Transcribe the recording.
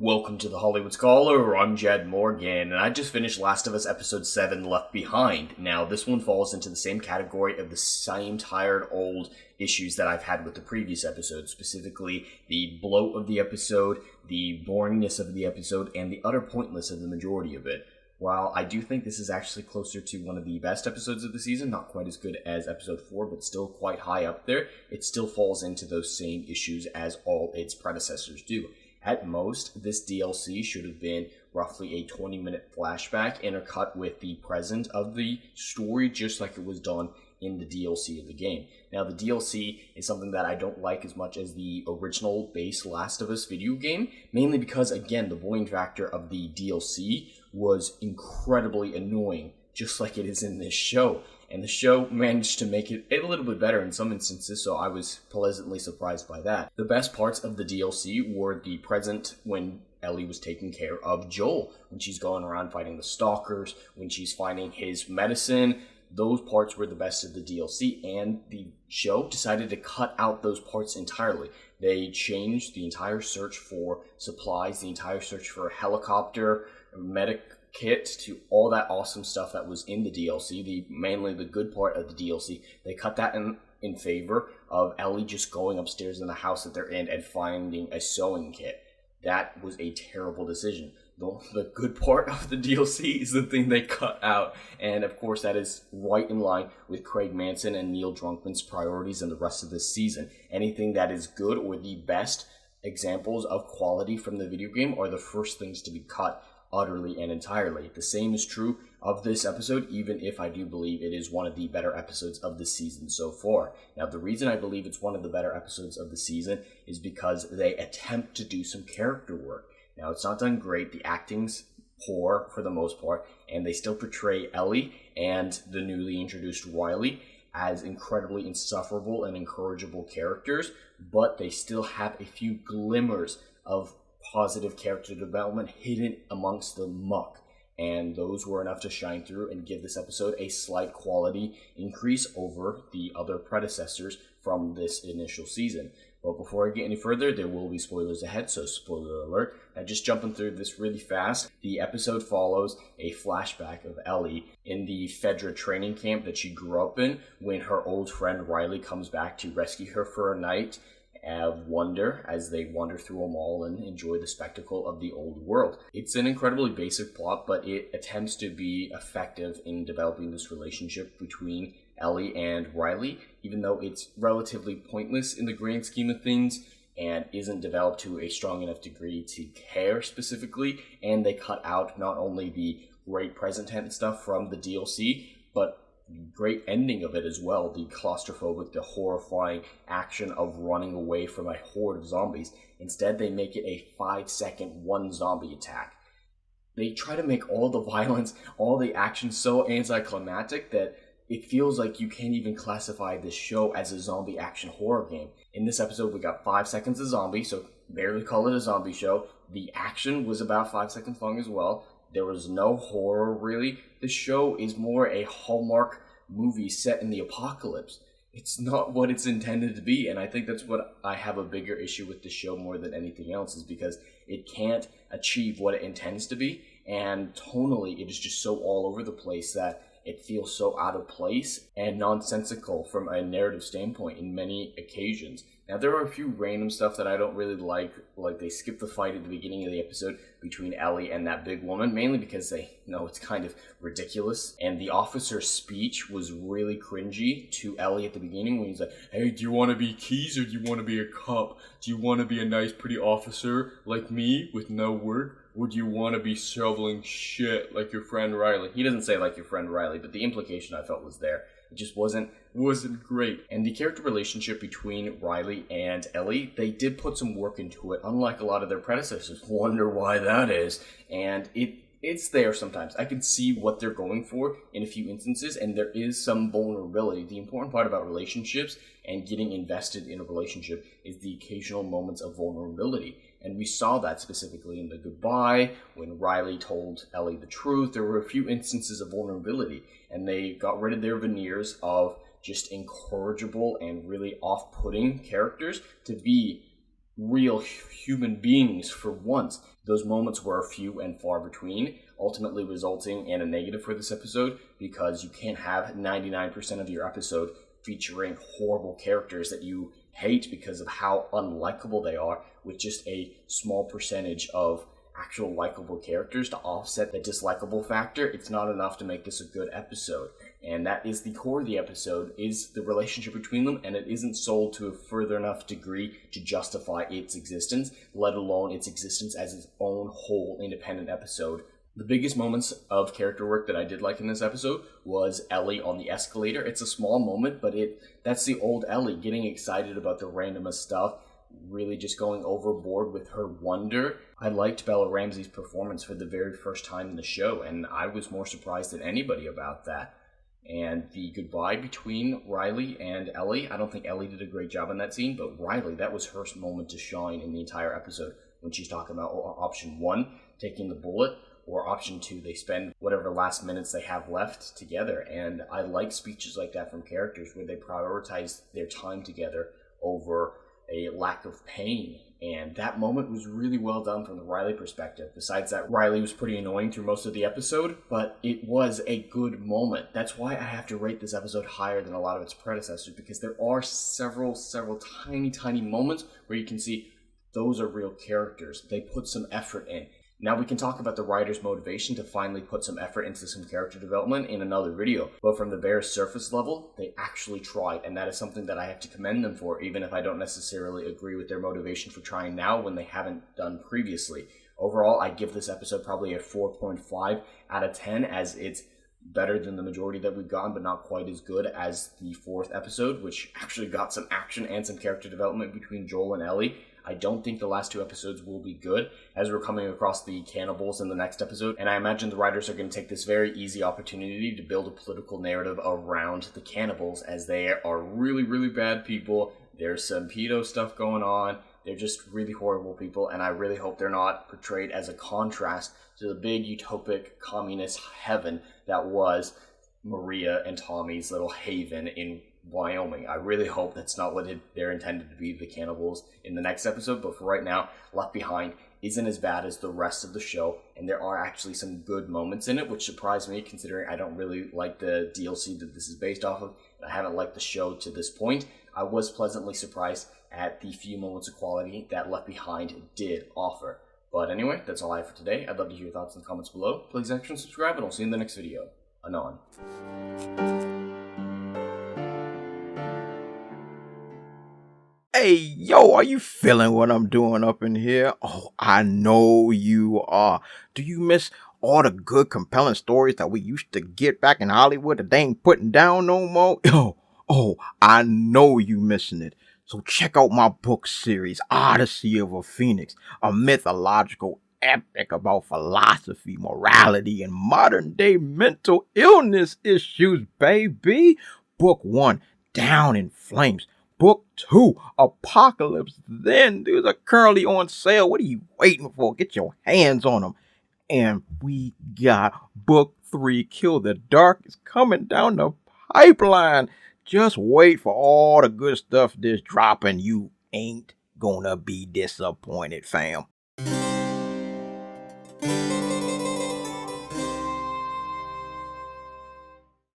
Welcome to the Hollywood Scholar, I'm Jed Morgan, and I just finished Last of Us Episode 7, Left Behind. Now, this one falls into the same category of the same tired old issues that I've had with the previous episode, specifically the bloat of the episode, the boringness of the episode, and the utter pointlessness of the majority of it. While I do think this is actually closer to one of the best episodes of the season, not quite as good as Episode 4, but still quite high up there, it still falls into those same issues as all its predecessors do. At most, this DLC should have been roughly a 20-minute flashback intercut with the present of the story, just like it was done in the DLC of the game. Now, the DLC is something that I don't like as much as the original base Last of Us video game, mainly because, again, the boring factor of the DLC was incredibly annoying, just like it is in this show. And the show managed to make it a little bit better in some instances, so I was pleasantly surprised by that. The best parts of the DLC were the present when Ellie was taking care of Joel, when she's going around fighting the stalkers, when she's finding his medicine. Those parts were the best of the DLC, and the show decided to cut out those parts entirely. They changed the entire search for supplies, the entire search for a helicopter, medic kit, to all that awesome stuff that was in the DLC, mainly the good part of the DLC. They cut that in favor of Ellie just going upstairs in the house that they're in and finding a sewing kit. That was a terrible decision. The good part of the DLC is the thing they cut out, and of course that is right in line with Craig Manson and Neil Druckmann's priorities in the rest of this season. Anything that is good or the best examples of quality from the video game are the first things to be cut utterly and entirely. The same is true of this episode, even if I do believe it is one of the better episodes of the season so far. Now, the reason I believe it's one of the better episodes of the season is because they attempt to do some character work. Now, it's not done great. The acting's poor for the most part, and they still portray Ellie and the newly introduced Riley as incredibly insufferable and incorrigible characters, but they still have a few glimmers of positive character development hidden amongst the muck, and those were enough to shine through and give this episode a slight quality increase over the other predecessors from this initial season. But before I get any further, there will be spoilers ahead, so spoiler alert. Now, just jumping through this really fast, the episode follows a flashback of Ellie in the Fedra training camp that she grew up in when her old friend Riley comes back to rescue her for a night of wonder as they wander through a mall and enjoy the spectacle of the old world. It's an incredibly basic plot, but it attempts to be effective in developing this relationship between Ellie and Riley, even though it's relatively pointless in the grand scheme of things and isn't developed to a strong enough degree to care specifically. And they cut out not only the great present tense stuff from the DLC, but great ending of it as well, the claustrophobic, the horrifying action of running away from a horde of zombies. Instead, they make it a 5-second one zombie attack. They try to make all the violence, all the action so anticlimactic that it feels like you can't even classify this show as a zombie action horror game. In this episode, we got 5 seconds of zombie, so barely call it a zombie show. The action was about 5 seconds long as well. There was no horror, really. The show is more a Hallmark movie set in the apocalypse. It's not what it's intended to be, and I think that's what I have a bigger issue with the show more than anything else, is because it can't achieve what it intends to be, and tonally it is just so all over the place that it feels so out of place and nonsensical from a narrative standpoint in many occasions. Now, there are a few random stuff that I don't really like they skip the fight at the beginning of the episode between Ellie and that big woman, mainly because they know it's kind of ridiculous. And the officer's speech was really cringy to Ellie at the beginning when he's like, "Hey, do you want to be Keys or do you want to be a cop? Do you want to be a nice, pretty officer like me with no work? Or do you want to be shoveling shit like your friend Riley?" He doesn't say like your friend Riley, but the implication I felt was there. It just wasn't great. And the character relationship between Riley and Ellie, they did put some work into it, unlike a lot of their predecessors. Wonder why that is. And it's there sometimes. I can see what they're going for in a few instances, and there is some vulnerability. The important part about relationships and getting invested in a relationship is the occasional moments of vulnerability. And we saw that specifically in the goodbye, when Riley told Ellie the truth. There were a few instances of vulnerability, and they got rid of their veneers of just incorrigible and really off-putting characters to be real human beings for once. Those moments were few and far between, ultimately resulting in a negative for this episode, because you can't have 99% of your episode featuring horrible characters that you hate because of how unlikable they are, with just a small percentage of actual likable characters to offset the dislikable factor. It's not enough to make this a good episode. And that is the core of the episode, is the relationship between them, and it isn't sold to a further enough degree to justify its existence, let alone its existence as its own whole independent episode. The biggest moments of character work that I did like in this episode was Ellie on the escalator. It's a small moment, but that's the old Ellie getting excited about the randomest stuff, really just going overboard with her wonder. I liked Bella Ramsey's performance for the very first time in the show, and I was more surprised than anybody about that. And the goodbye between Riley and Ellie, I don't think Ellie did a great job in that scene, but Riley, that was her moment to shine in the entire episode, when she's talking about option 1, taking the bullet, or option 2, they spend whatever last minutes they have left together. And I like speeches like that from characters where they prioritize their time together over a lack of pain. And that moment was really well done from the Riley perspective. Besides that, Riley was pretty annoying through most of the episode, but it was a good moment. That's why I have to rate this episode higher than a lot of its predecessors, because there are several tiny moments where you can see those are real characters. They put some effort in. Now we can talk about the writer's motivation to finally put some effort into some character development in another video. But from the bare surface level, they actually tried, and that is something that I have to commend them for, even if I don't necessarily agree with their motivation for trying now when they haven't done previously. Overall, I give this episode probably a 4.5 out of 10, as it's better than the majority that we've gotten, but not quite as good as the 4th episode, which actually got some action and some character development between Joel and Ellie. I don't think the last 2 episodes will be good, as we're coming across the cannibals in the next episode, and I imagine the writers are going to take this very easy opportunity to build a political narrative around the cannibals, as they are really bad people. There's some pedo stuff going on. They're just really horrible people, and I really hope they're not portrayed as a contrast to the big utopic communist heaven that was Maria and Tommy's little haven in Wyoming. I really hope that's not what they're intended to be, the cannibals, in the next episode, but for right now, Left Behind isn't as bad as the rest of the show, and there are actually some good moments in it, which surprised me, considering I don't really like the DLC that this is based off of, and I haven't liked the show to this point. I was pleasantly surprised at the few moments of quality that Left Behind did offer. But anyway, that's all I have for today. I'd love to hear your thoughts in the comments below. Please like and subscribe, and I'll see you in the next video. Anon. Hey, yo, are you feeling what I'm doing up in here? Oh, I know you are. Do you miss all the good, compelling stories that we used to get back in Hollywood that they ain't putting down no more? Oh, I know you missing it. So check out my book series, Odyssey of a Phoenix, a mythological epic about philosophy, morality, and modern-day mental illness issues, baby. Book 1, Down in Flames. Book 2, Apocalypse Then. These are currently on sale. What are you waiting for? Get your hands on them. And we got Book 3, Kill the Dark, is coming down the pipeline. Just wait for all the good stuff that's dropping. You ain't gonna be disappointed, fam.